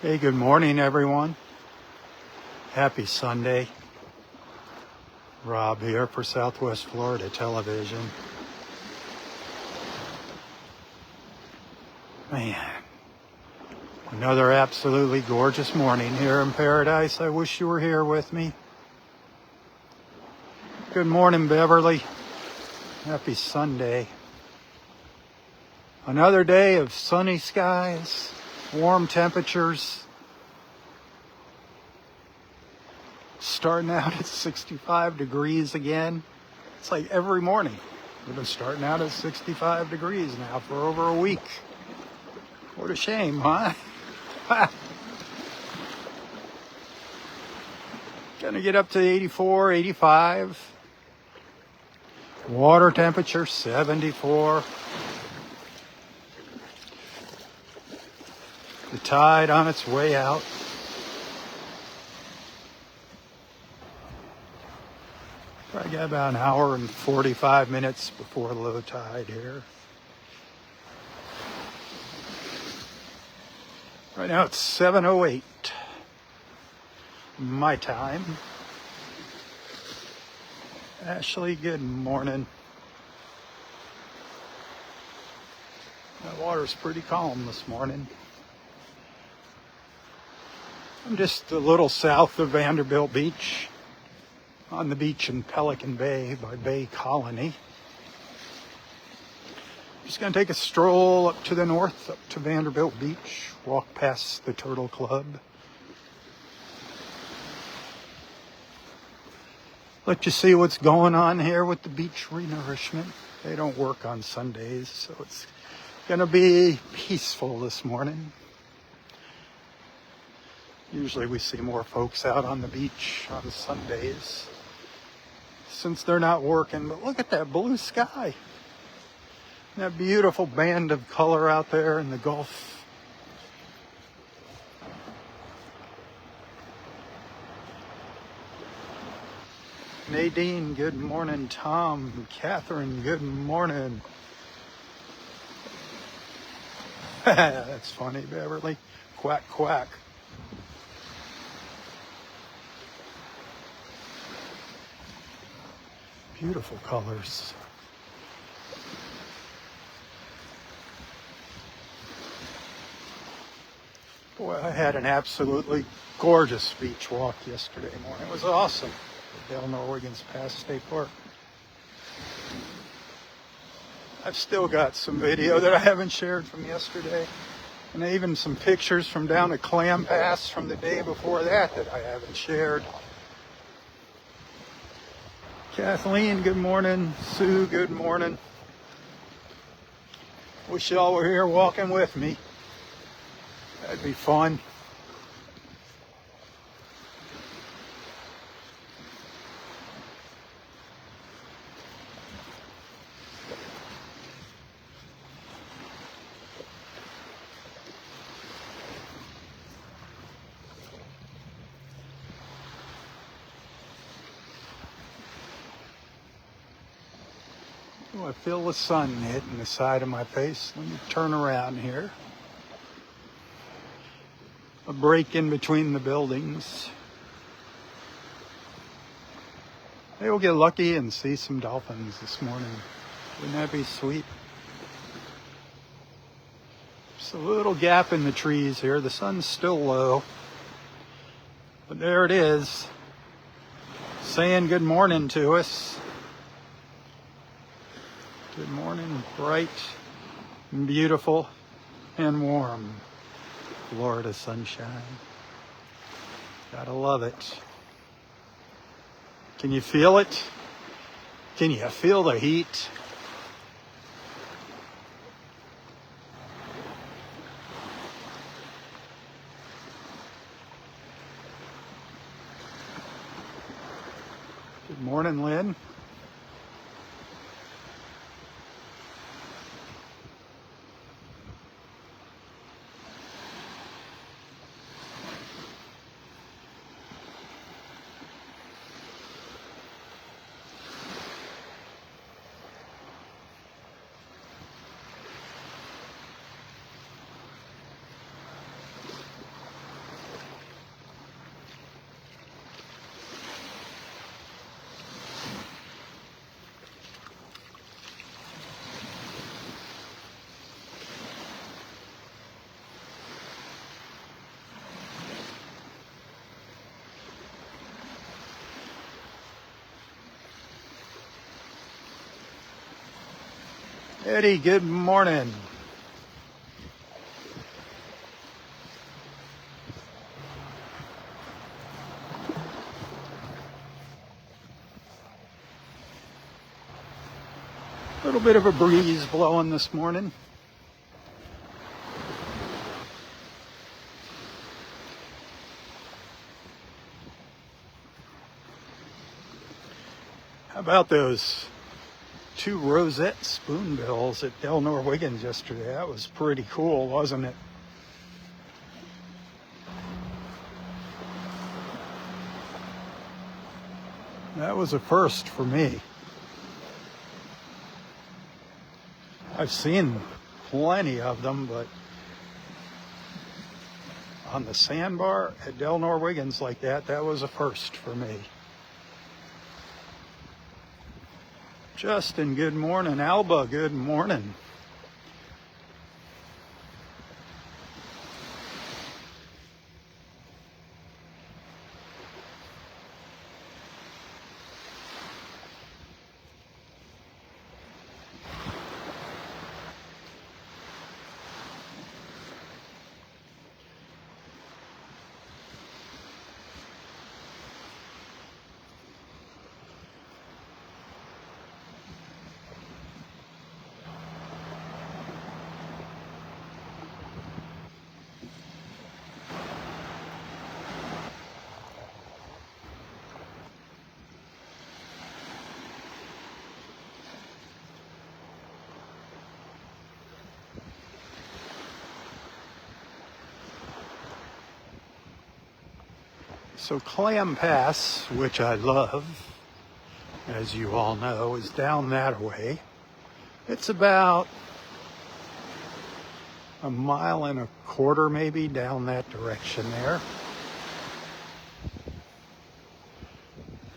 Hey, good morning, everyone. Happy Sunday. Robb here for Southwest Florida Television. Man, another absolutely gorgeous morning here in paradise. I wish you were here with me. Good morning, Beverly. Happy Sunday. Another day of sunny skies, warm temperatures. Starting out at 65 degrees again. It's like every morning. We've been starting out at 65 degrees now for over a week. What a shame, huh? Gonna get up to 84, 85. Water temperature 74. The tide on its way out. I got about an hour and 45 minutes before low tide here. Right now it's 7:08 my time. Ashley, good morning. That water's pretty calm this morning. I'm just a little south of Vanderbilt Beach, on the beach in Pelican Bay by Bay Colony. Just going to take a stroll up to the north, up to Vanderbilt Beach, walk past the Turtle Club. Let you see what's going on here with the beach renourishment. They don't work on Sundays, so it's going to be peaceful this morning. Usually we see more folks out on the beach on Sundays since they're not working. But look at that blue sky. That beautiful band of color out there in the Gulf. Nadine, good morning. Tom, Catherine, good morning. That's funny, Beverly. Quack, quack. Beautiful colors. Boy, I had an absolutely gorgeous beach walk yesterday morning. It was awesome. The Delnor-Wiggins Pass State Park. I've still got some video that I haven't shared from yesterday. And even some pictures from down at Clam Pass from the day before that I haven't shared. Kathleen, good morning. Sue, good morning. Wish y'all were here walking with me. That'd be fun. Oh, I feel the sun hitting the side of my face. Let me turn around here. A break in between the buildings. Maybe we'll get lucky and see some dolphins this morning. Wouldn't that be sweet? Just a little gap in the trees here. The sun's still low. But there it is, saying good morning to us. Good morning, bright, and beautiful, and warm. Florida sunshine. Gotta love it. Can you feel it? Can you feel the heat? Good morning, Lynn. Eddie, good morning. A little bit of a breeze blowing this morning. How about those 2 rosette spoonbills at Delnor-Wiggins yesterday? That was pretty cool, wasn't it? That was a first for me. I've seen plenty of them, but on the sandbar at Delnor-Wiggins like that, that was a first for me. Justin, good morning. Alba, good morning. So Clam Pass, which I love, as you all know, is down that way. It's about 1.25 miles maybe down that direction there.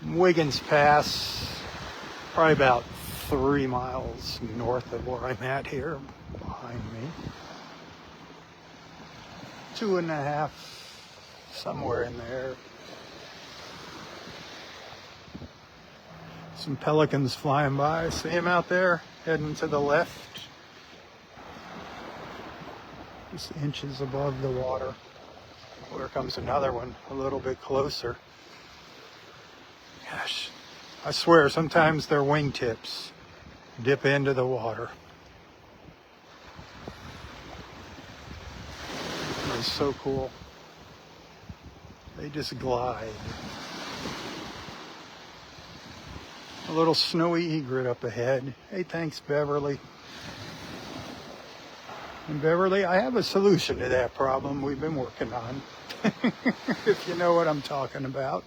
Wiggins Pass, probably about 3 miles north of where I'm at here, behind me. 2.5, somewhere in there. Some pelicans flying by. See them out there heading to the left, just inches above the water. Here comes another one a little bit closer. Gosh, I swear sometimes their wingtips dip into the water. It's so cool. They just glide. A little snowy egret up ahead. Hey, thanks, Beverly. And Beverly, I have a solution to that problem we've been working on. If you know what I'm talking about.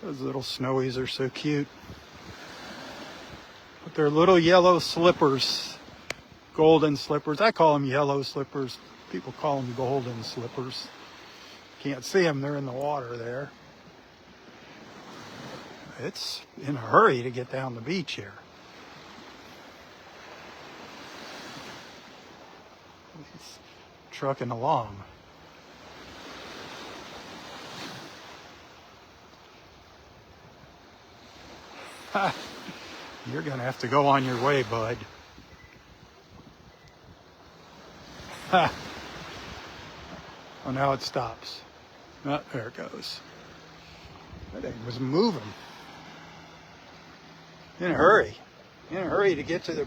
Those little snowies are so cute. With their little yellow slippers. Golden slippers. I call them yellow slippers. People call them golden slippers. Can't see them. They're in the water there. It's in a hurry to get down the beach here. It's trucking along. You're going to have to go on your way, bud. Oh, now it stops. Oh, there it goes. That thing was moving. In a hurry. In a hurry to get to the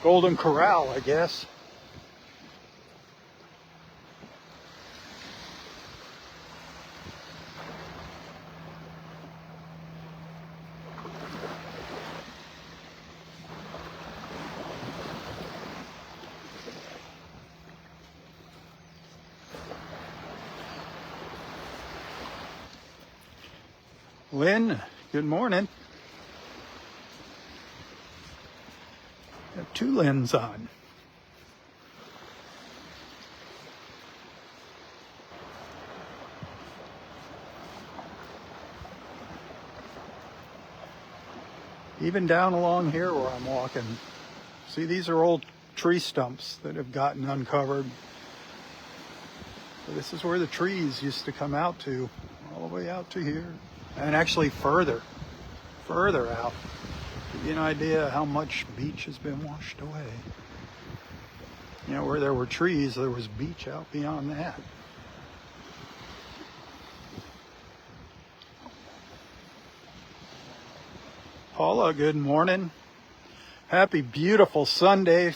Golden Corral, I guess. Lynn, good morning. Have 2 Lyns on. Even down along here where I'm walking. See, these are old tree stumps that have gotten uncovered. This is where the trees used to come out to, all the way out to here. And actually further out. Give you an idea how much beach has been washed away. You know, where there were trees, there was beach out beyond that. Paula, good morning. Happy, beautiful Sunday.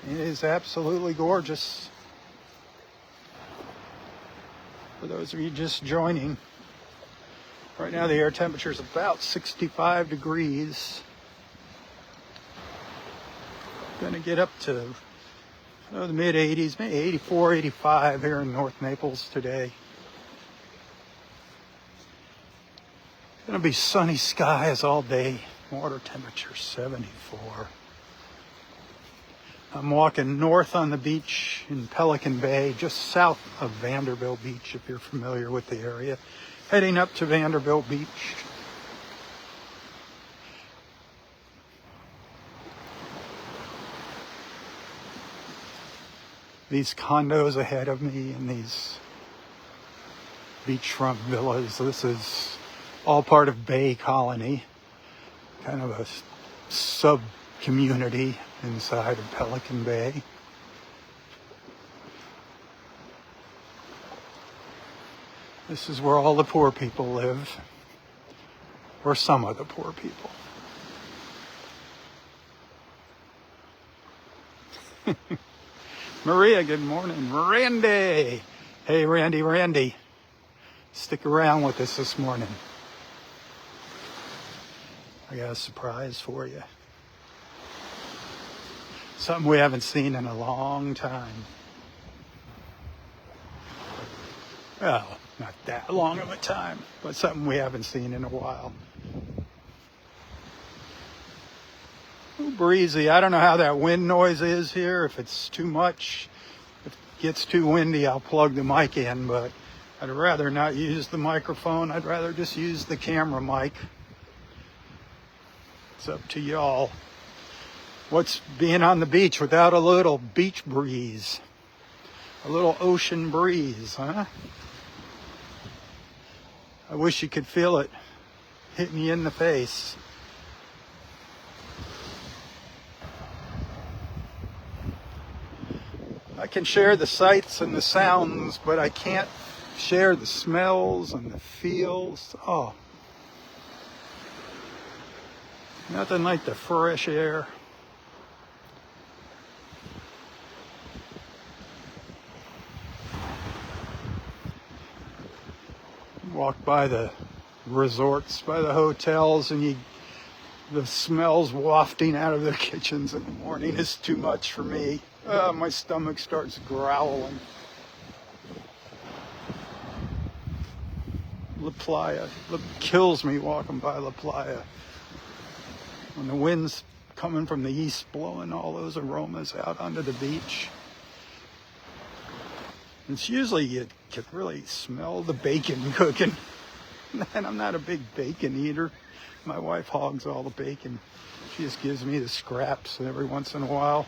It is absolutely gorgeous. For those of you just joining, right now the air temperature is about 65 degrees. Gonna get up to the mid 80s, maybe 84, 85 here in North Naples today. Gonna be sunny skies all day. Water temperature 74. I'm walking north on the beach in Pelican Bay, just south of Vanderbilt Beach, if you're familiar with the area. Heading up to Vanderbilt Beach. These condos ahead of me and these beachfront villas. This is all part of Bay Colony, kind of a sub-community inside of Pelican Bay. This is where all the poor people live, or some of the poor people. Maria, good morning. Randy. Hey, Randy. Stick around with us this morning. I got a surprise for you. Something we haven't seen in a long time. Well, not that long of a time, but something we haven't seen in a while. Ooh, breezy. I don't know how that wind noise is here. If it's too much, if it gets too windy, I'll plug the mic in, but I'd rather not use the microphone. I'd rather just use the camera mic. It's up to y'all. What's being on the beach without a little beach breeze? A little ocean breeze, huh? I wish you could feel it hitting you in the face. I can share the sights and the sounds, but I can't share the smells and the feels. Oh, nothing like the fresh air. Walk by the resorts, by the hotels, and the smells wafting out of their kitchens in the morning is too much for me. My stomach starts growling. La Playa kills me walking by La Playa. When the wind's coming from the east, blowing all those aromas out onto the beach. It's usually you can really smell the bacon cooking. And I'm not a big bacon eater. My wife hogs all the bacon. She just gives me the scraps every once in a while.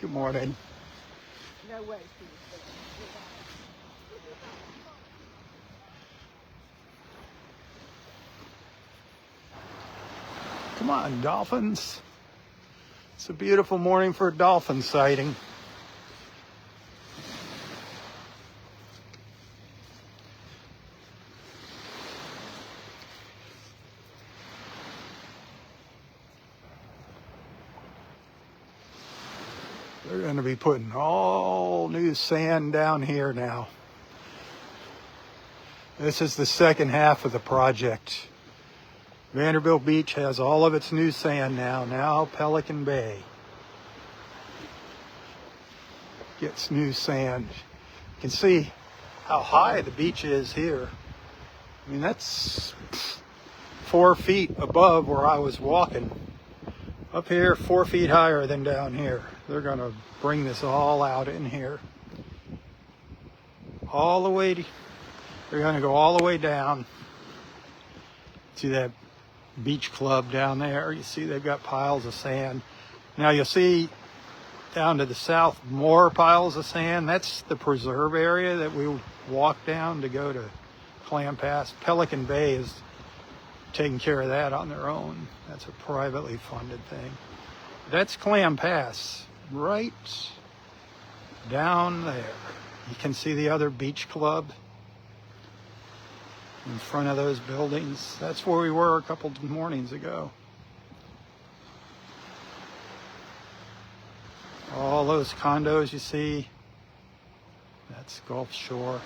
Good morning. No way. Come on, dolphins. It's a beautiful morning for a dolphin sighting. They're going to be putting all new sand down here now. This is the second half of the project. Vanderbilt Beach has all of its new sand now. Now Pelican Bay gets new sand. You can see how high the beach is here. I mean, that's 4 feet above where I was walking. Up here, 4 feet higher than down here. They're going to bring this all out in here. All the way, they're going to go all the way down. See that beach club down there? You see they've got piles of sand. Now you'll see Down to the south, more piles of sand. That's the preserve area that we walked down to go to Clam Pass. Pelican Bay is taking care of that on their own. That's a privately funded thing. That's Clam Pass, right down there. You can see the other beach club in front of those buildings. That's where we were a couple of mornings ago. All those condos you see, that's Gulf Shore.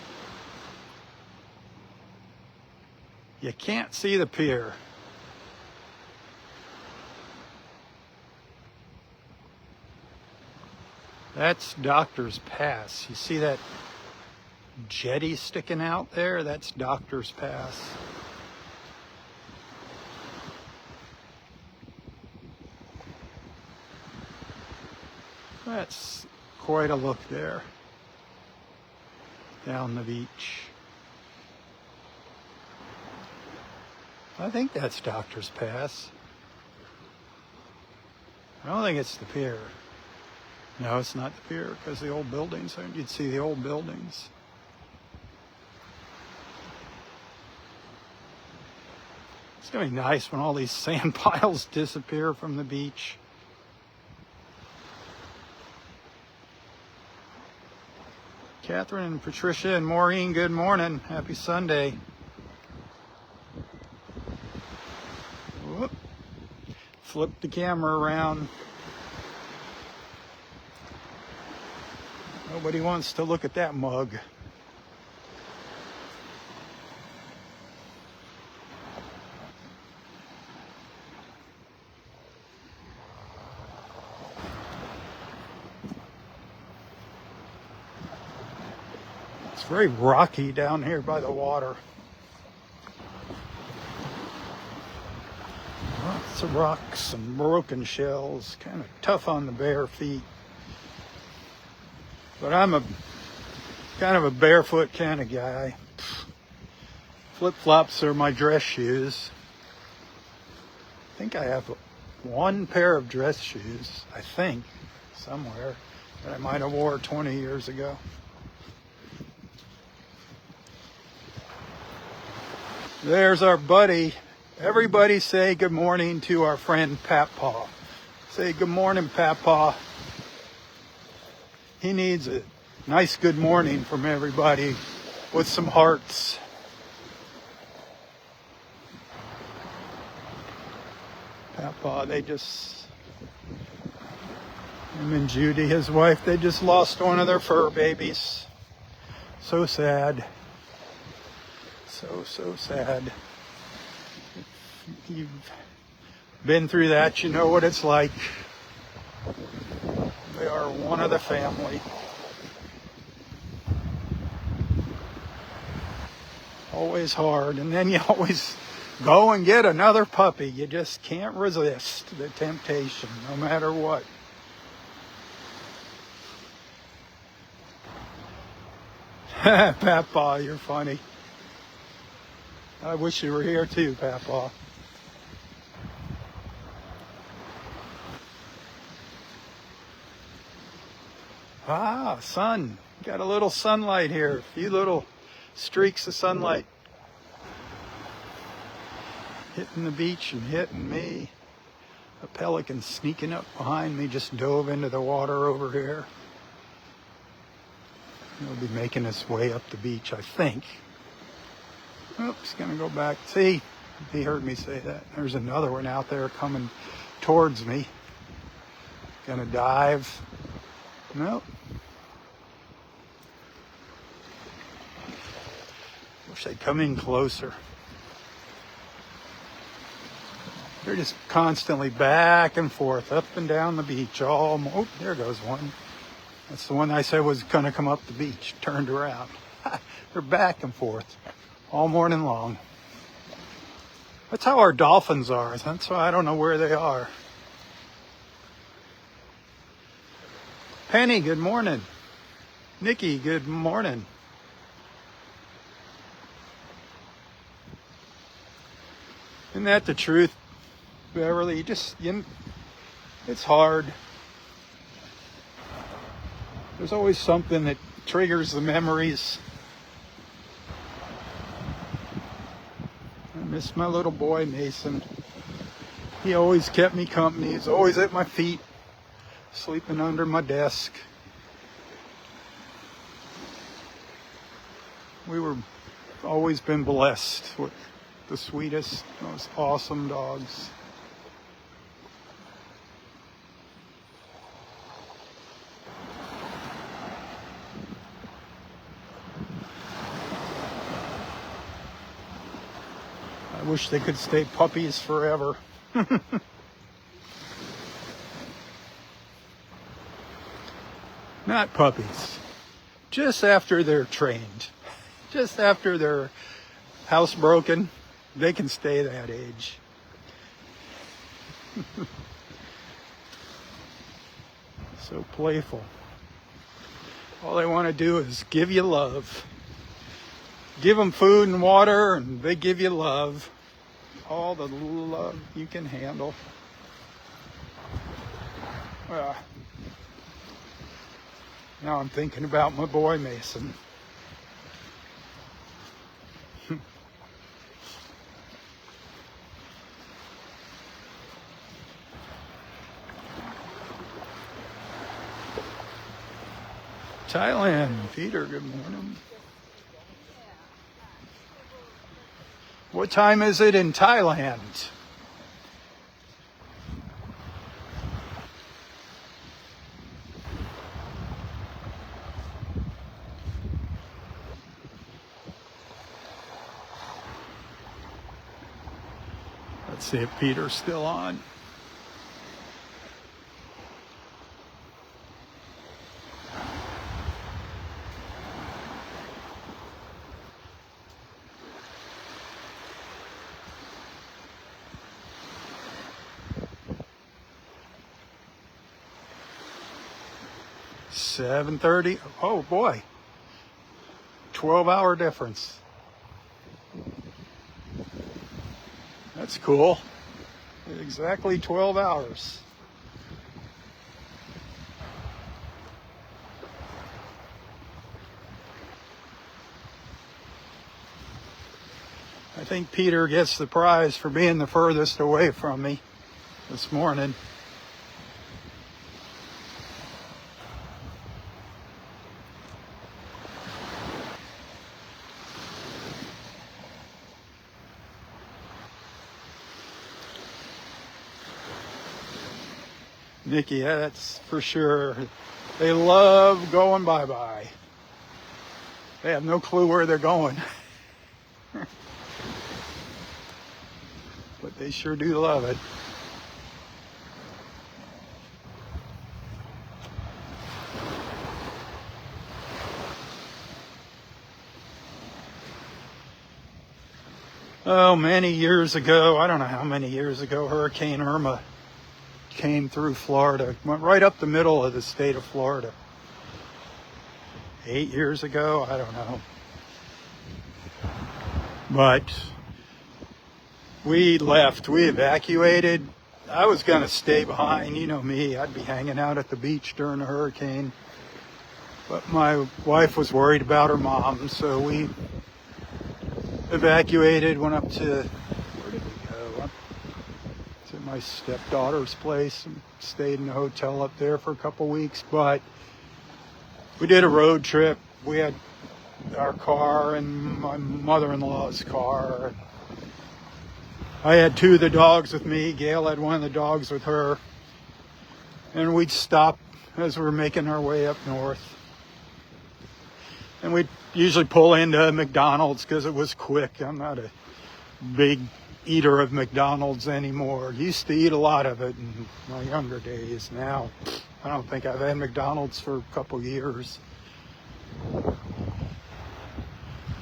You can't see the pier. That's Doctor's Pass. You see that jetty sticking out there? That's Doctor's Pass. That's quite a look there down the beach. I think that's Doctor's Pass. I don't think it's the pier. No, it's not the pier because the old buildings, you'd see the old buildings. It's going to be nice when all these sand piles disappear from the beach. Catherine and Patricia and Maureen, good morning. Happy Sunday. Whoop. Flip the camera around. Nobody wants to look at that mug. It's very rocky down here by the water. Lots of rocks and broken shells, kind of tough on the bare feet. But I'm a kind of a barefoot kind of guy. Flip-flops are my dress shoes. I think I have one pair of dress shoes, I think, somewhere, that I might have wore 20 years ago. There's our buddy. Everybody say good morning to our friend Papaw. Say good morning, Papaw. He needs a nice good morning from everybody with some hearts. Papaw, him and Judy, his wife, they just lost one of their fur babies. So sad. So sad. If you've been through that, you know what it's like. They are one of the family. Always hard. And then you always go and get another puppy. You just can't resist the temptation, no matter what. Papaw, you're funny. I wish you were here too, Papaw. Ah, sun. Got a little sunlight here. A few little streaks of sunlight hitting the beach and hitting me. A pelican sneaking up behind me just dove into the water over here. He'll be making his way up the beach, I think. Oops, gonna go back. See, he heard me say that. There's another one out there coming towards me. Gonna dive. Nope. Wish they'd come in closer. They're just constantly back and forth, up and down the beach. Oh, there goes one. That's the one I said was going to come up the beach. Turned around. They're back and forth all morning long. That's how our dolphins are. That's why I don't know where they are. Penny, good morning. Nikki, good morning. Isn't that the truth, Beverly? It's hard. There's always something that triggers the memories. I miss my little boy, Mason. He always kept me company. He's always at my feet, sleeping under my desk. We were always been blessed with the sweetest, most awesome dogs. I wish they could stay puppies forever. Not puppies. Just after they're trained. Just after they're housebroken, they can stay that age. So playful. All they want to do is give you love. Give them food and water, and they give you love. All the love you can handle. Now I'm thinking about my boy Mason. Thailand. Peter, good morning. What time is it in Thailand? Let's see if Peter's still on. $7:30. Oh boy, 12-hour difference. That's cool. Exactly 12 hours. I think Peter gets the prize for being the furthest away from me this morning. Nikki, yeah, that's for sure. They love going bye-bye. They have no clue where they're going. But they sure do love it. Oh, many years ago, I don't know how many years ago, Hurricane Irma came through Florida, went right up the middle of the state of Florida. 8 years ago, I don't know. But we left, we evacuated. I was going to stay behind, you know me, I'd be hanging out at the beach during the hurricane. But my wife was worried about her mom, so we evacuated, went up to, where did we go? Up to my stepdaughter's place and stayed in a hotel up there for a couple weeks. But we did a road trip. We had our car and my mother-in-law's car. I had two of the dogs with me. Gail had one of the dogs with her. And we'd stop as we were making our way up north. And we'd usually pull into McDonald's because it was quick. I'm not a big eater of McDonald's anymore. Used to eat a lot of it in my younger days. Now, I don't think I've had McDonald's for a couple years.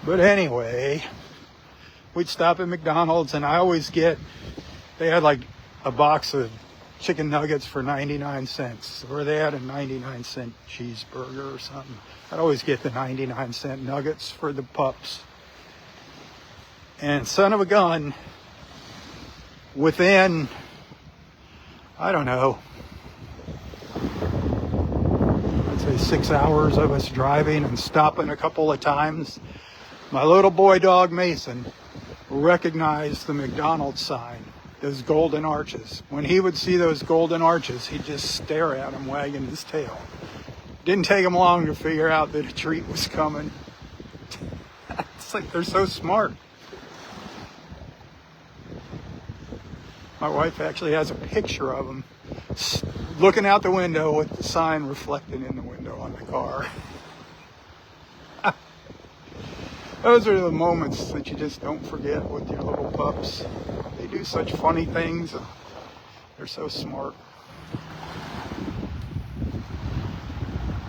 But anyway, we'd stop at McDonald's and I always get, they had like a box of chicken nuggets for 99 cents, or they had a 99-cent cheeseburger or something. I'd always get the 99-cent nuggets for the pups. And son of a gun, within, I don't know, I'd say probably 6 hours of us driving and stopping a couple of times, my little boy dog Mason recognized the McDonald's sign, those golden arches. When he would see those golden arches, he'd just stare at them, wagging his tail. Didn't take him long to figure out that a treat was coming. It's like they're so smart. My wife actually has a picture of them looking out the window with the sign reflected in the window on the car. Those are the moments that you just don't forget with your little pups. They do such funny things. They're so smart.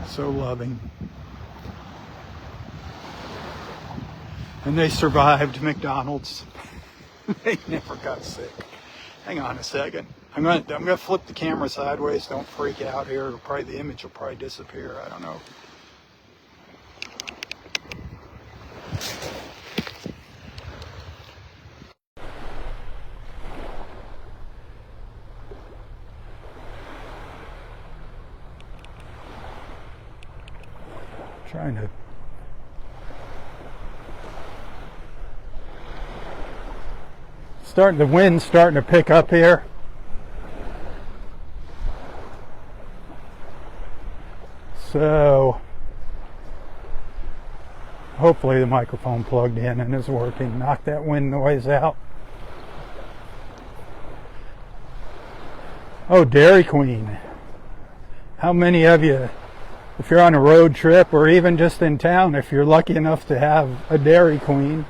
So loving. And they survived McDonald's. They never got sick. Hang on a second. I'm gonna flip the camera sideways. Don't freak out here. The image will probably disappear. I don't know. Trying to the wind's starting to pick up here. So hopefully the microphone plugged in and is working. Knock that wind noise out. Oh, Dairy Queen. How many of you, if you're on a road trip or even just in town, if you're lucky enough to have a Dairy Queen,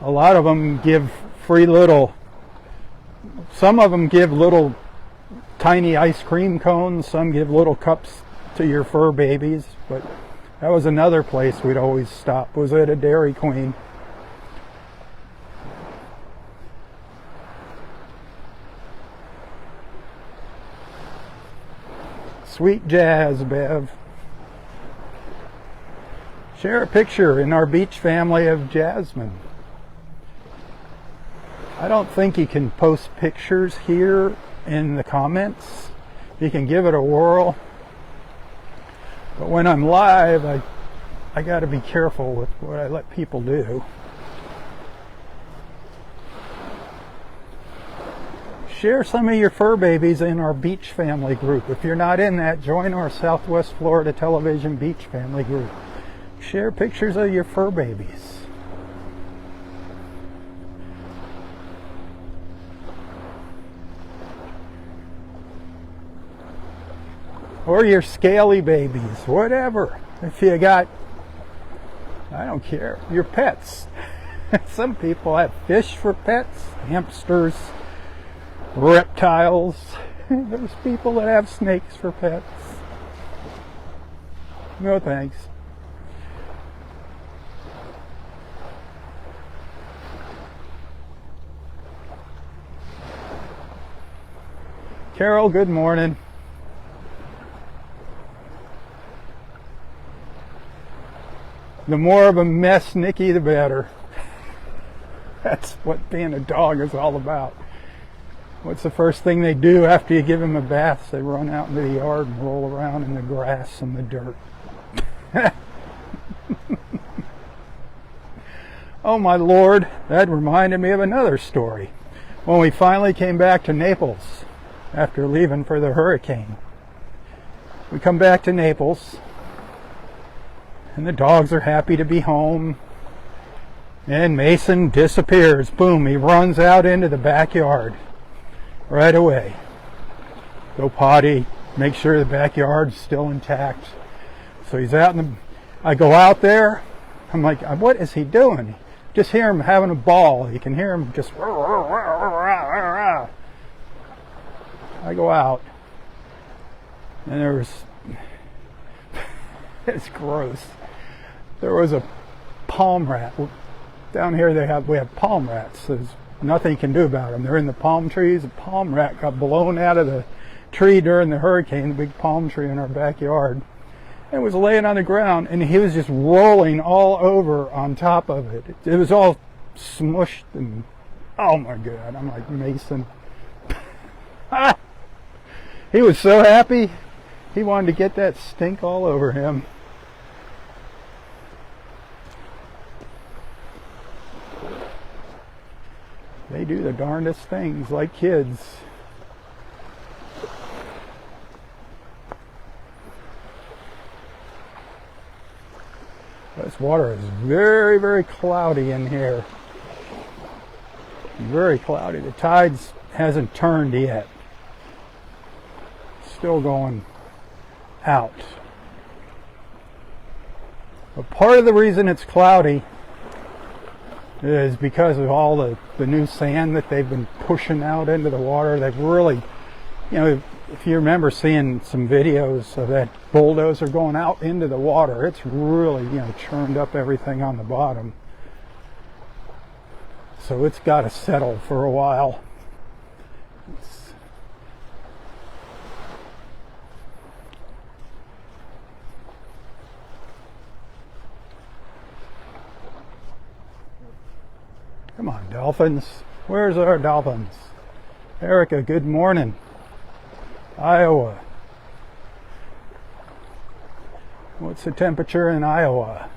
a lot of them give free little, some of them give little tiny ice cream cones, some give little cups to your fur babies, but that was another place we'd always stop, was at a Dairy Queen. Sweet jazz, Bev. Share a picture in our beach family of Jasmine. I don't think you can post pictures here in the comments. You can give it a whirl. But when I'm live, I got to be careful with what I let people do. Share some of your fur babies in our beach family group. If you're not in that, join our Southwest Florida Television Beach family group. Share pictures of your fur babies. Or your scaly babies, whatever. If you got, I don't care, your pets. Some people have fish for pets, hamsters, reptiles. There's people that have snakes for pets. No thanks. Carol, good morning. The more of a mess, Nikki, the better. That's what being a dog is all about. What's the first thing they do after you give them a bath? They run out into the yard and roll around in the grass and the dirt. Oh my Lord, that reminded me of another story. When we finally came back to Naples after leaving for the hurricane. We come back to Naples. And the dogs are happy to be home. And Mason disappears. Boom, he runs out into the backyard right away. Go potty, make sure the backyard's still intact. So he's out in the, I go out there. I'm like, what is he doing? Just hear him having a ball. You can hear him just. I go out. And there was, it's gross. There was a palm rat. Down here we have palm rats. There's nothing you can do about them. They're in the palm trees. A palm rat got blown out of the tree during the hurricane, the big palm tree in our backyard. And was laying on the ground, and he was just rolling all over on top of it. It was all smushed, and oh my God, I'm like, Mason. He was so happy. He wanted to get that stink all over him. They do the darndest things like kids. This water is very, very cloudy in here. Very cloudy. The tides hasn't turned yet. Still going out. But part of the reason it's cloudy is because of all the new sand that they've been pushing out into the water. They've really, you know, if you remember seeing some videos of that bulldozer going out into the water, it's really, you know, churned up everything on the bottom. So it's got to settle for a while. Come on, dolphins. Where's our dolphins? Erica, good morning. Iowa. What's the temperature in Iowa?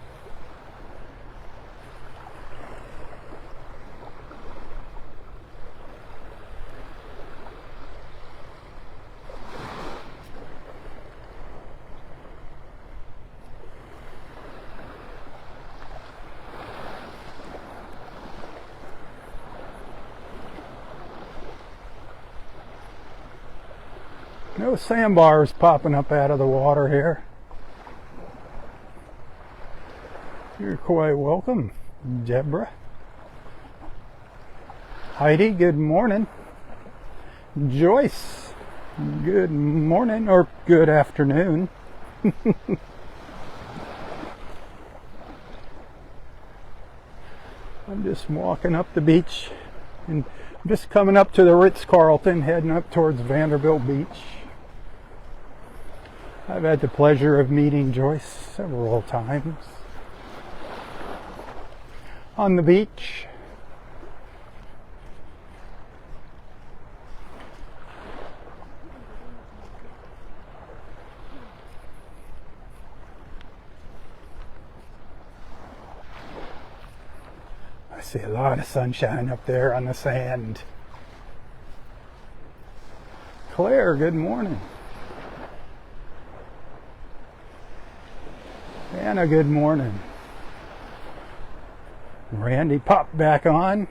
No sandbars popping up out of the water here. You're quite welcome, Deborah. Heidi, good morning. Joyce, good morning or good afternoon. I'm just walking up the beach and I'm just coming up to the Ritz-Carlton, heading up towards Vanderbilt Beach. I've had the pleasure of meeting Joyce several times on the beach. I see a lot of sunshine up there on the sand. Claire, good morning. Anna, good morning. Randy popped back on.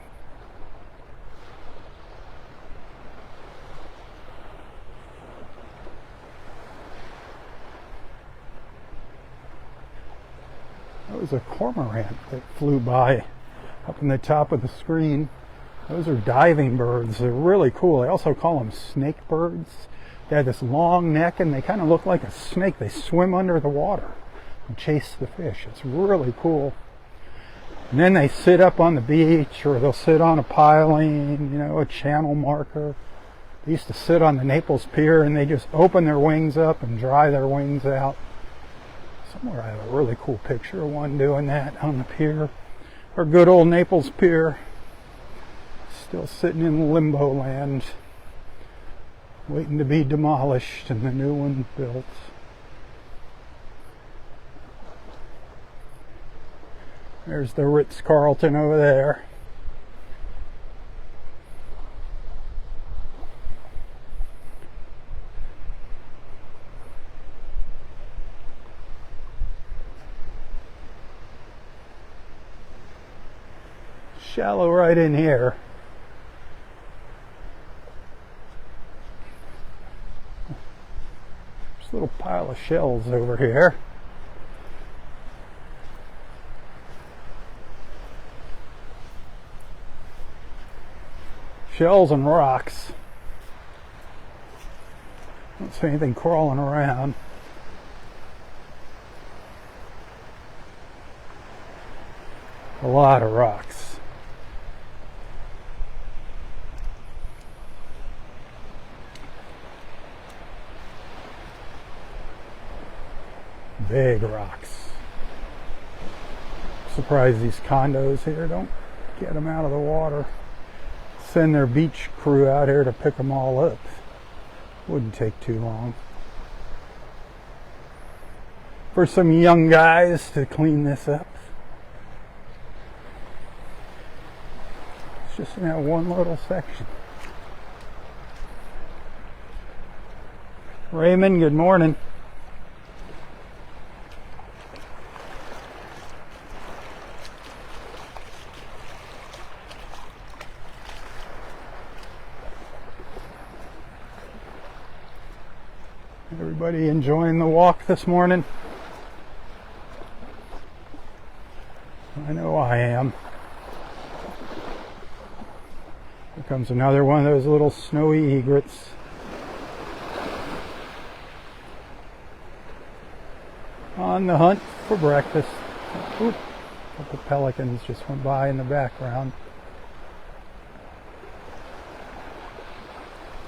That was a cormorant that flew by up in the top of the screen. Those are diving birds. They're really cool. They also call them snake birds. They have this long neck and they kind of look like a snake. They swim under the water and chase the fish. It's really cool. And then they sit up on the beach, or they'll sit on a piling, you know, a channel marker. They used to sit on the Naples Pier and they just open their wings up and dry their wings out. Somewhere I have a really cool picture of one doing that on the pier. Our good old Naples Pier. Still sitting in limbo land, waiting to be demolished and the new one built. There's the Ritz-Carlton over there. Shallow right in here. There's a little pile of shells over here. Shells and rocks. Don't see anything crawling around. A lot of rocks. Big rocks. Surprised these condos here don't get them out of the water. Send their beach crew out here to pick them all up. Wouldn't take too long. for some young guys to clean this up. It's just in that one little section. Raymond, good morning. Everybody enjoying the walk this morning? I know I am. Here comes another one of those little snowy egrets. On the hunt for breakfast. Oop, a couple pelicans just went by in the background.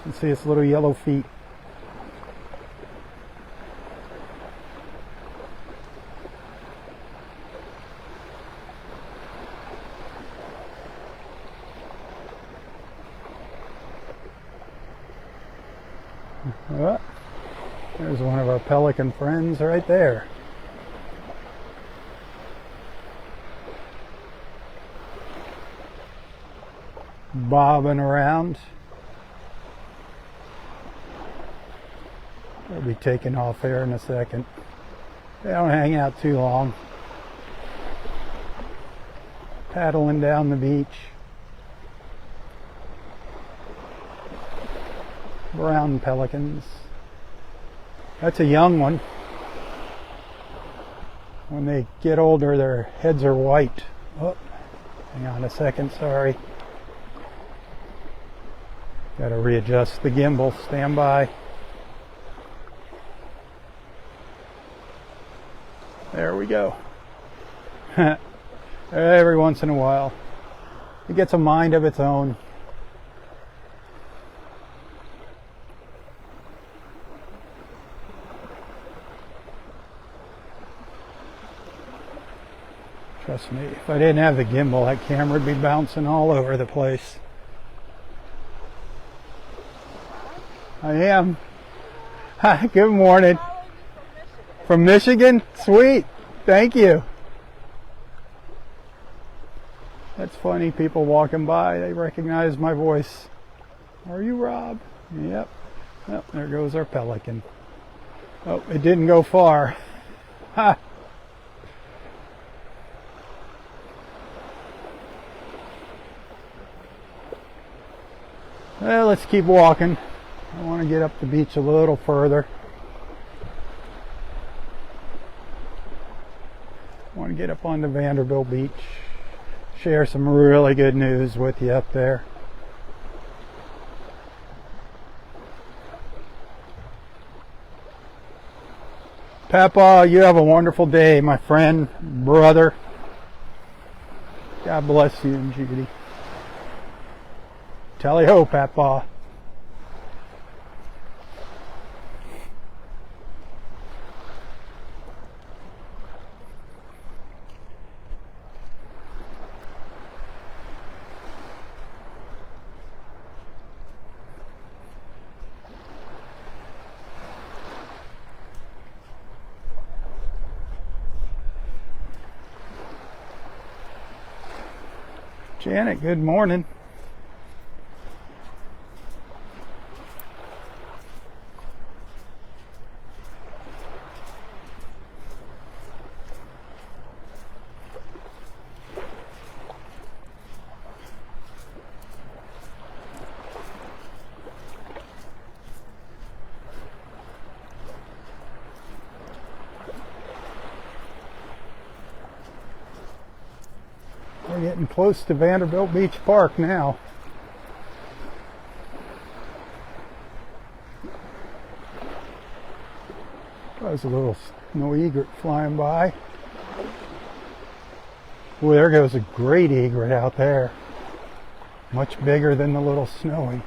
You can see its little yellow feet. Oh, there's one of our pelican friends right there. Bobbing around. They'll be taking off here in a second. They don't hang out too long. Paddling down the beach. Brown pelicans. That's a young one. When they get older, their heads are white. Oh, hang on a second, sorry. Got to readjust the gimbal. Stand by. There we go. Every once in a while, it gets a mind of its own. Trust me, if I didn't have the gimbal, that camera would be bouncing all over the place. I am. Hi, good morning. From Michigan? Sweet. Thank you. That's funny, people walking by, they recognize my voice. Are you Rob? Yep. Oh, there goes our pelican. Oh, it didn't go far. Ha! Well, let's keep walking. I want to get up the beach a little further. I want to get up on the Vanderbilt Beach. Share some really good news with you up there. Papa, you have a wonderful day, my friend, brother. God bless you and Judy. Tally ho, Papa. Janet, good morning. We're getting close to Vanderbilt Beach Park now. There's a little snow egret flying by. Oh, there goes a great egret out there. Much bigger than the little snowy.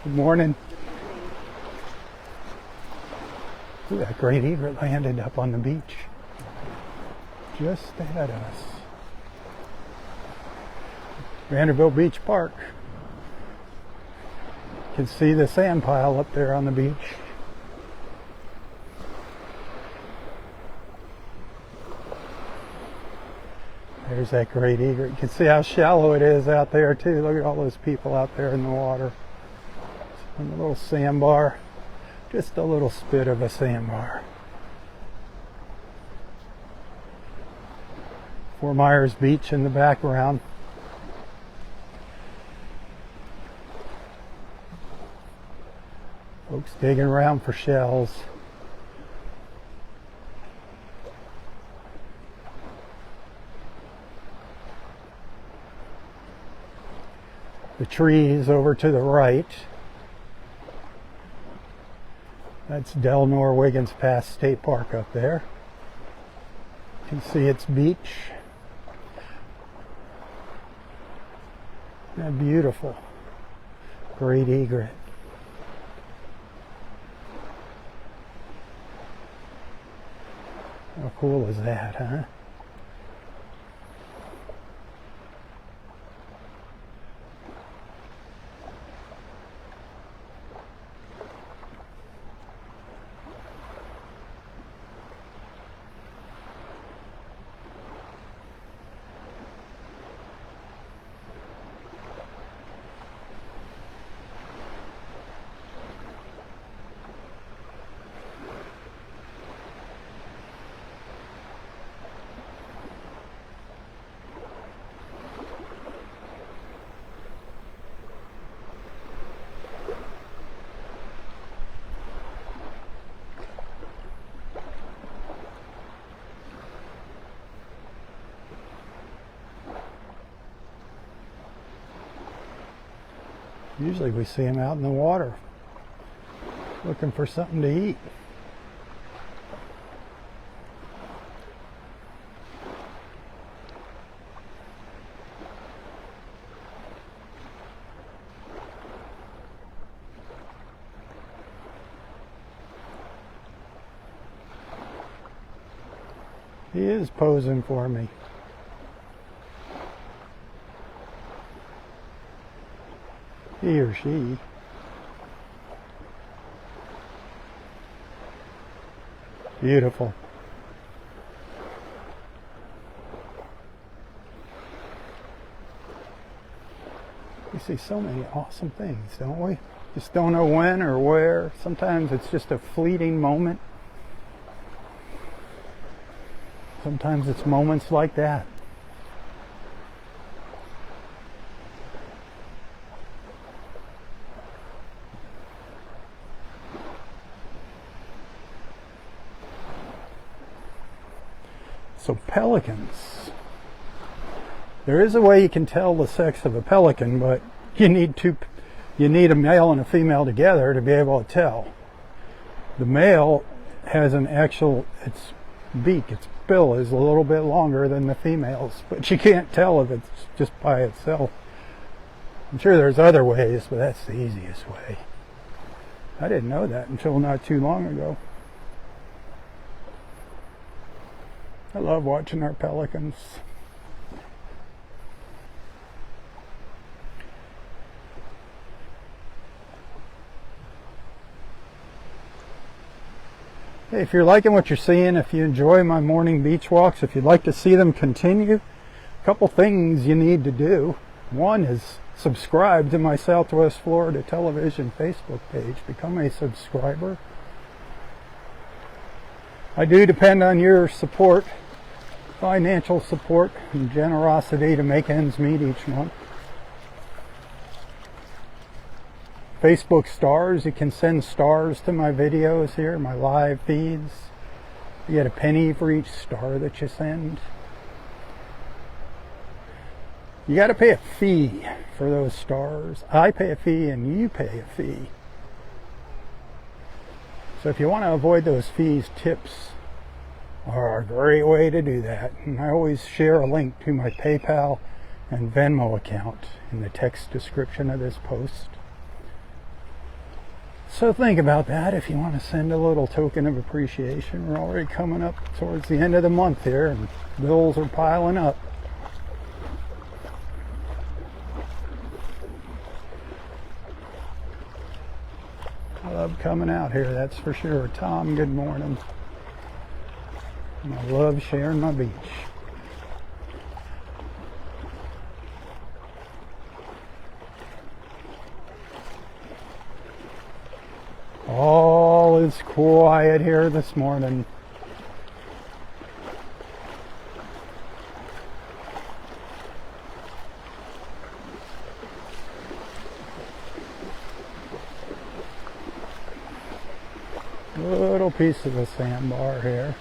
Good morning. Ooh, that great egret landed up on the beach. just ahead of us. Vanderbilt Beach Park. You can see the sand pile up there on the beach. There's that great egret. You can see how shallow it is out there too. Look at all those people out there in the water. And a little sandbar. Just a little spit of a sandbar. Fort Myers Beach in the background. Folks digging around for shells. The trees over to the right. That's Delnor-Wiggins Pass State Park up there. You can see its beach. Isn't that beautiful? Great egret. How cool is that, huh? Usually we see them out in the water looking for something to eat. He is posing for me. He or she. Beautiful. We see so many awesome things, don't we? Just don't know when or where. Sometimes it's just a fleeting moment. Sometimes it's moments like that. So pelicans. There is a way you can tell the sex of a pelican, but you need a male and a female together to be able to tell. The male has its beak, its bill is a little bit longer than the female's, but you can't tell if it's just by itself. I'm sure there's other ways, but that's the easiest way. I didn't know that until not too long ago. I love watching our pelicans. Hey, if you're liking what you're seeing, if you enjoy my morning beach walks, if you'd like to see them continue, a couple things you need to do. One is subscribe to my Southwest Florida Television Facebook page. Become a subscriber. I do depend on your support, financial support, and generosity to make ends meet each month. Facebook stars, you can send stars to my videos here, my live feeds. You get a penny for each star that you send. You got to pay a fee for those stars. I pay a fee and you pay a fee. So if you want to avoid those fees, tips are a great way to do that. And I always share a link to my PayPal and Venmo account in the text description of this post. So think about that if you want to send a little token of appreciation. We're already coming up towards the end of the month here, and bills are piling up. I love coming out here, that's for sure. Tom, good morning. And I love sharing my beach. All is quiet here this morning. Little piece of a sandbar here.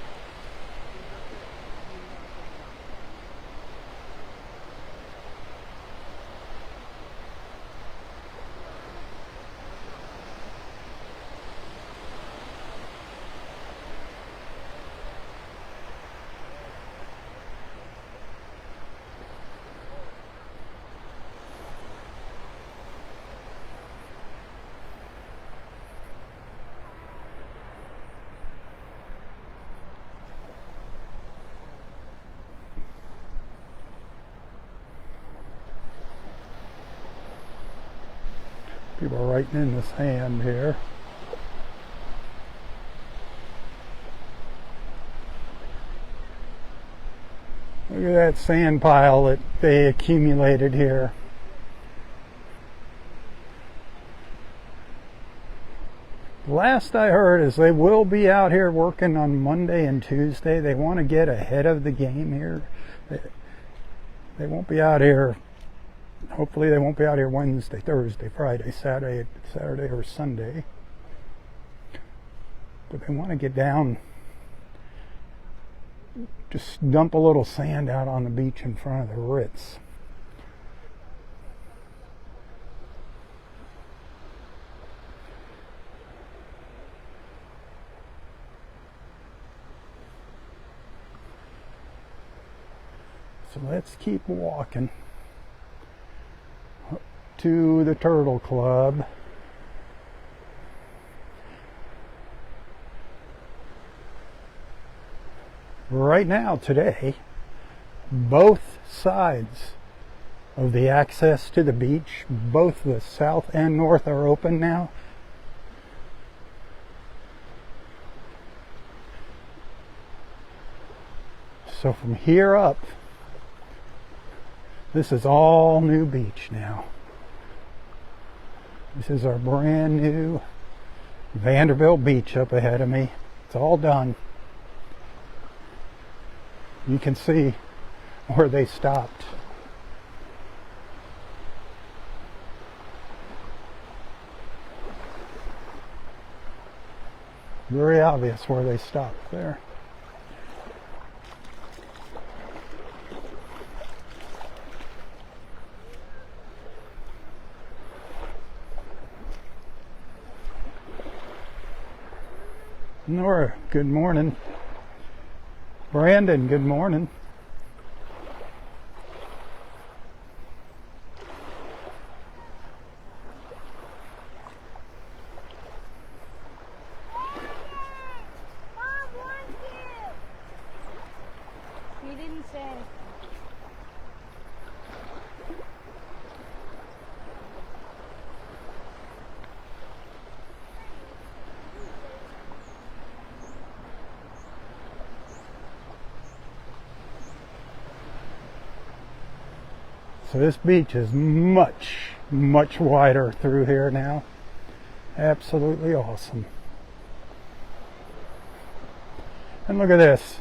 People are writing in the sand here. Look at that sand pile that they accumulated here. Last I heard is they will be out here working on Monday and Tuesday. They want to get ahead of the game here. They won't be out here. Hopefully they won't be out here Wednesday, Thursday, Friday, Saturday or Sunday. But they want to get down, just dump a little sand out on the beach in front of the Ritz. So let's keep walking up to the Turtle Club. Right now, today, both sides of the access to the beach, both the south and north, are open now. So from here up, this is all new beach now. This is our brand new Vanderbilt Beach up ahead of me. It's all done. You can see where they stopped. Very obvious where they stopped there. Nora, good morning. Brandon, good morning. Mom wants you. He didn't say. So this beach is much, much wider through here now. Absolutely awesome. And look at this.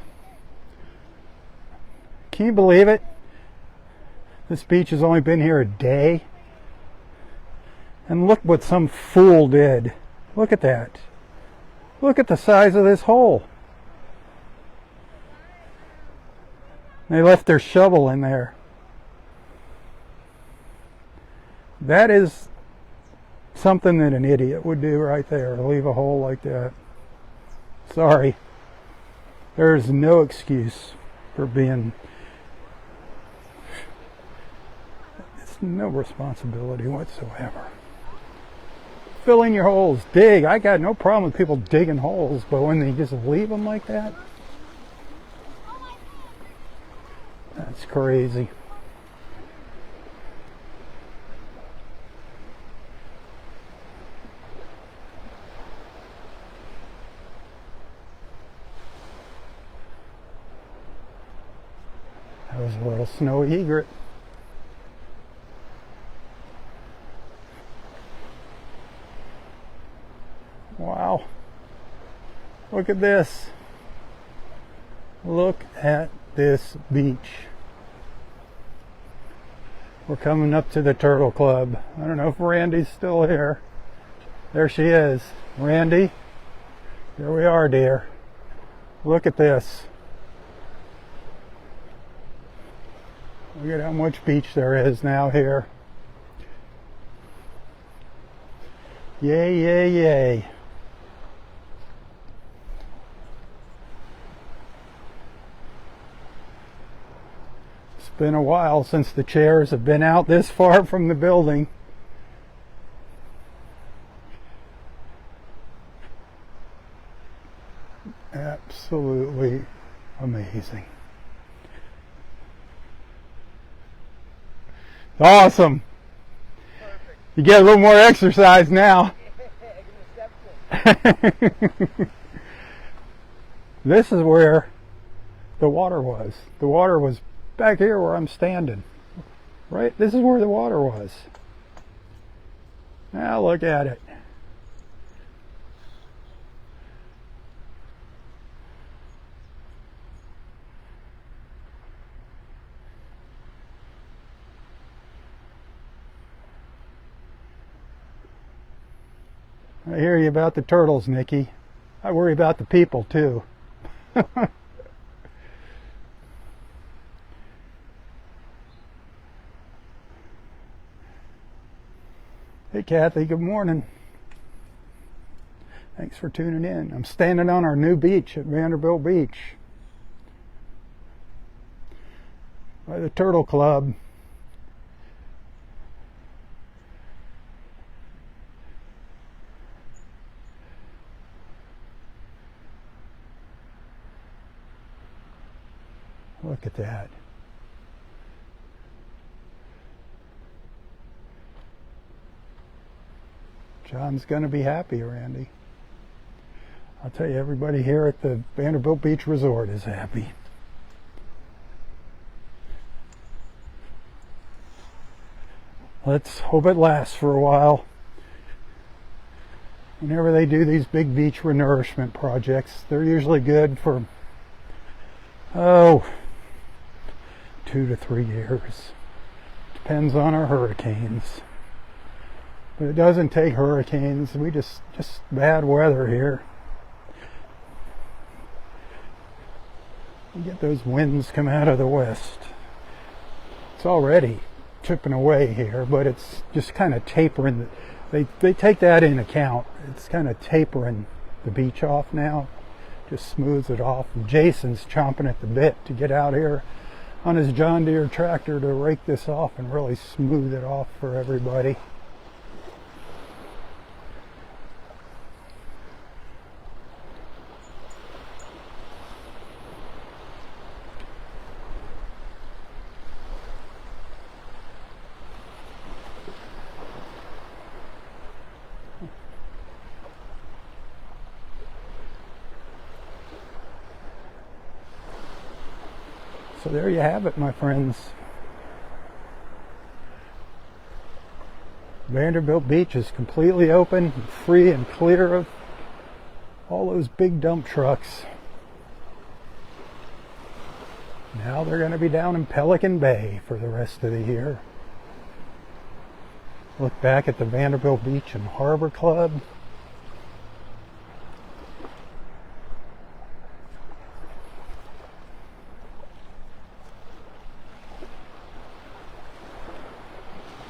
Can you believe it? This beach has only been here a day. And look what some fool did. Look at that. Look at the size of this hole. They left their shovel in there. That is something that an idiot would do right there, leave a hole like that. Sorry. There's no excuse for being... It's no responsibility whatsoever. fill in your holes. Dig. I got no problem with people digging holes, but when they just leave them like that, that's crazy. That was a little snowy egret. Wow. Look at this. Look at this beach. We're coming up to the Turtle Club. I don't know if Randy's still here. There she is. Randy, here we are, dear. Look at this. Look at how much beach there is now here. Yay, yay, yay. It's been a while since the chairs have been out this far from the building. Absolutely amazing. Awesome. Perfect. You get a little more exercise now. This is where the water was. The water was back here where I'm standing. Right? This is where the water was. Now look at it. I hear you about the turtles, Nikki. I worry about the people too. Hey Kathy, good morning. Thanks for tuning in. I'm standing on our new beach at Vanderbilt Beach by the Turtle Club. Look at that. John's going to be happy, Randy. I'll tell you, everybody here at the Vanderbilt Beach Resort is happy. Let's hope it lasts for a while. Whenever they do these big beach renourishment projects, they're usually good for, 2 to 3 years. Depends on our hurricanes. But it doesn't take hurricanes. We just bad weather here. You get those winds come out of the west. It's already chipping away here, but it's just kind of tapering. They take that in account. It's kind of tapering the beach off now. Just smooths it off. And Jason's chomping at the bit to get out here on his John Deere tractor to rake this off and really smooth it off for everybody. So there you have it, my friends. Vanderbilt Beach is completely open, free and clear of all those big dump trucks. Now they're going to be down in Pelican Bay for the rest of the year. Look back at the Vanderbilt Beach and Harbor Club.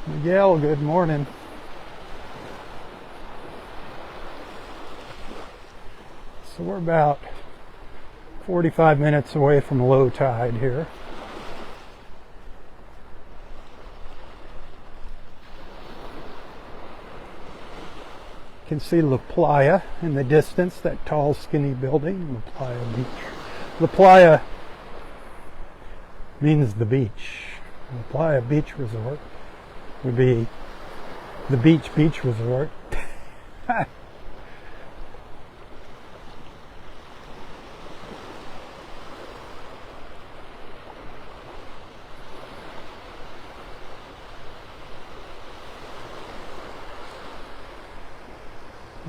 Miguel, good morning. So we're about 45 minutes away from low tide here. You can see La Playa in the distance, that tall, skinny building, La Playa Beach. La Playa means the beach. La Playa Beach Resort would be the Beach Resort.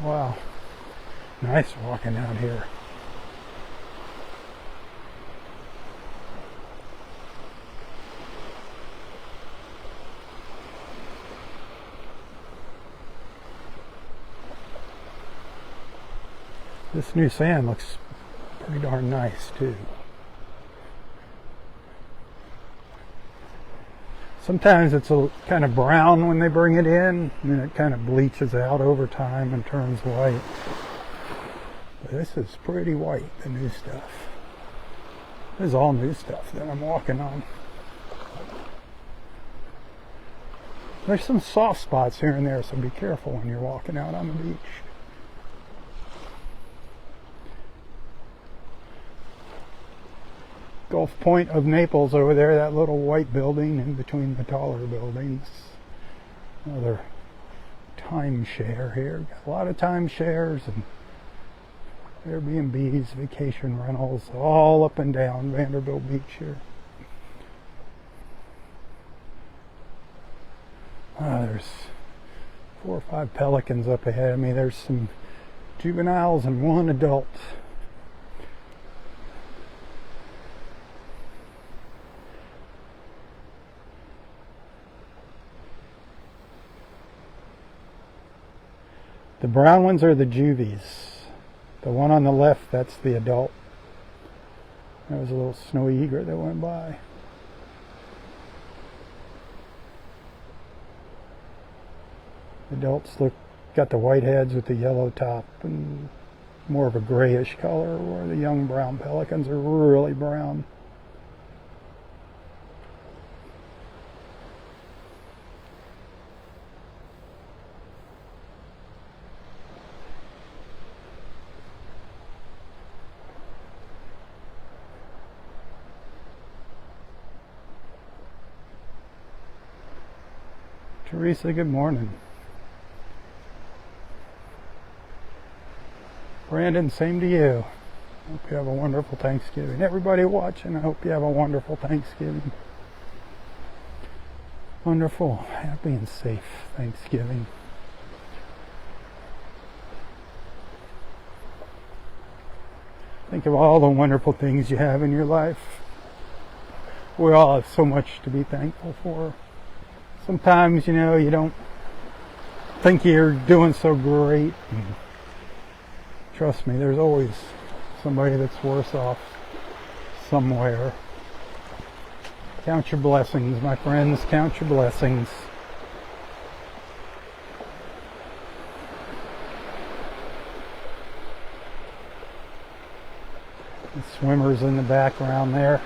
Wow, nice walking out here. This new sand looks pretty darn nice too. Sometimes it's a kind of brown when they bring it in, and then it kind of bleaches out over time and turns white. But this is pretty white, the new stuff. This is all new stuff that I'm walking on. There's some soft spots here and there, so be careful when you're walking out on the beach. Gulf Point of Naples over there, that little white building in between the taller buildings. Another timeshare here. Got a lot of timeshares and Airbnbs, vacation rentals, all up and down Vanderbilt Beach here. There's 4 or 5 pelicans up ahead of me. There's some juveniles and 1 adult. The brown ones are the juvies. The one on the left, that's the adult. There was a little snowy egret that went by. Adults got the white heads with the yellow top and more of a grayish color, where the young brown pelicans are really brown. Teresa, good morning. Brandon, same to you. Hope you have a wonderful Thanksgiving. Everybody watching, I hope you have a wonderful Thanksgiving. Wonderful, happy and safe Thanksgiving. Think of all the wonderful things you have in your life. We all have so much to be thankful for. Sometimes, you don't think you're doing so great. And trust me, there's always somebody that's worse off somewhere. Count your blessings, my friends. Count your blessings. The swimmers in the background there.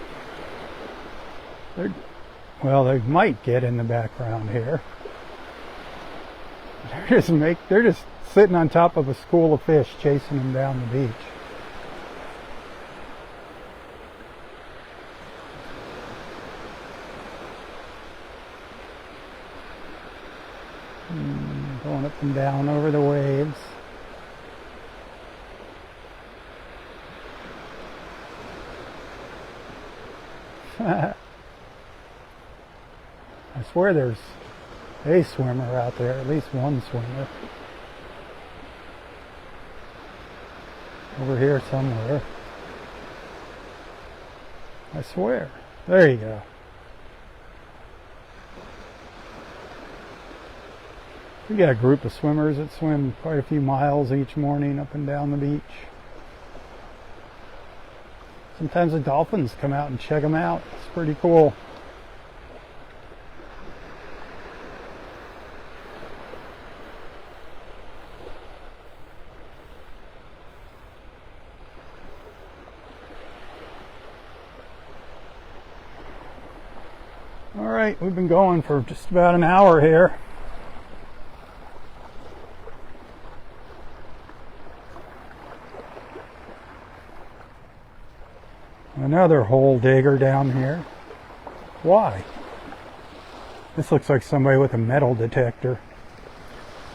Well, they might get in the background here. They're just sitting on top of a school of fish chasing them down the beach. Going up and down over the waves. I swear there's a swimmer out there, at least one swimmer. Over here somewhere. I swear. There you go. We got a group of swimmers that swim quite a few miles each morning up and down the beach. Sometimes the dolphins come out and check them out. It's pretty cool. All right, we've been going for just about an hour here. Another hole digger down here. Why? This looks like somebody with a metal detector.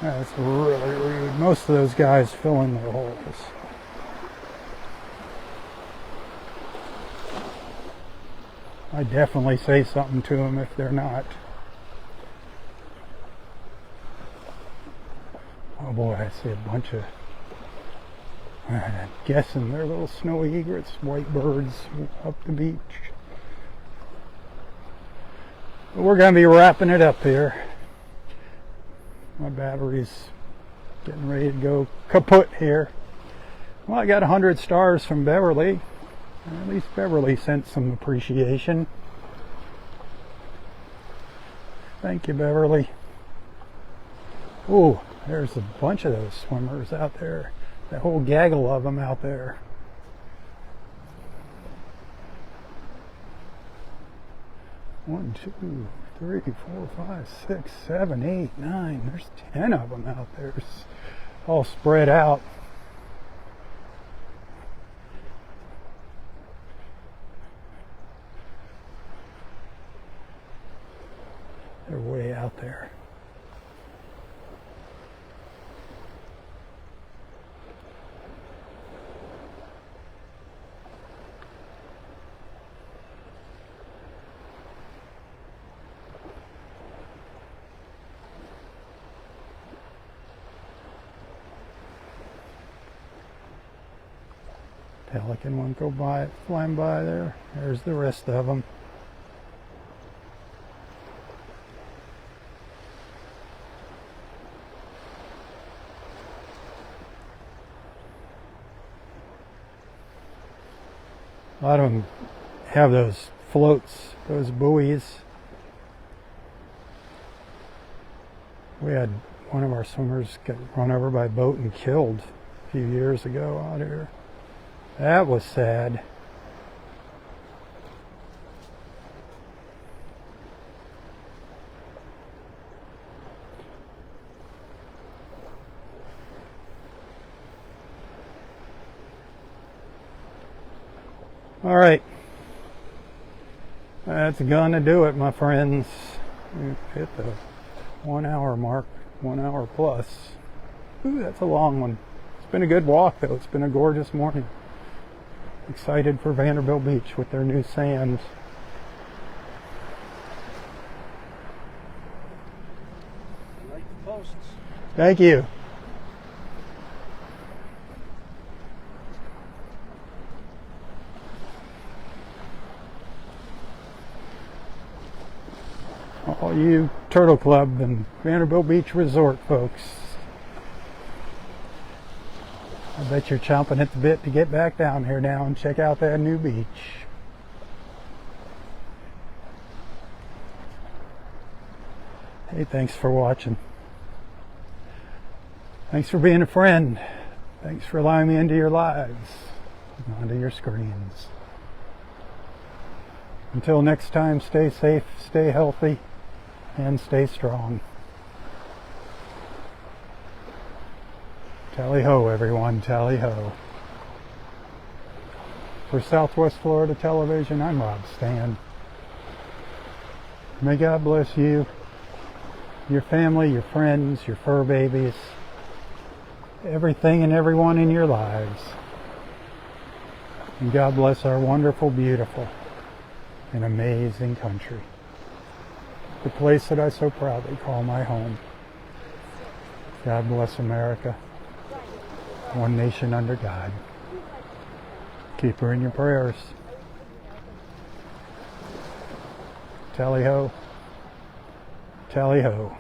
That's really rude. Most of those guys fill in their holes. I definitely say something to them if they're not. Oh boy, I see a bunch of, I'm guessing they're little snowy egrets, white birds up the beach. But we're going to be wrapping it up here. My battery's getting ready to go kaput here. Well, I got 100 stars from Beverly. At least Beverly sent some appreciation. Thank you, Beverly. Ooh, there's a bunch of those swimmers out there. That whole gaggle of them out there. One, two, 3, 4, 5, 6, 7, 8, 9. There's 10 of them out there, all spread out. They're way out there. Pelican won't go by, flying by there. There's the rest of them. A lot of them have those floats, those buoys. We had one of our swimmers get run over by a boat and killed a few years ago out here. That was sad. All right. That's gonna do it, my friends. We've hit the 1 hour mark, 1 hour plus. Ooh, that's a long one. It's been a good walk though. It's been a gorgeous morning. Excited for Vanderbilt Beach with their new sands. I like the posts. Thank you. All you Turtle Club and Vanderbilt Beach Resort folks. I bet you're chomping at the bit to get back down here now and check out that new beach. Hey, thanks for watching. Thanks for being a friend. Thanks for allowing me into your lives, onto your screens. Until next time, stay safe, stay healthy, and stay strong. Tally ho, everyone, tally ho. For Southwest Florida Television, I'm Robb Stan. May God bless you, your family, your friends, your fur babies, everything and everyone in your lives. And God bless our wonderful, beautiful, and amazing country. The place that I so proudly call my home. God bless America. One nation under God. Keep her in your prayers. Tally ho. Tally ho.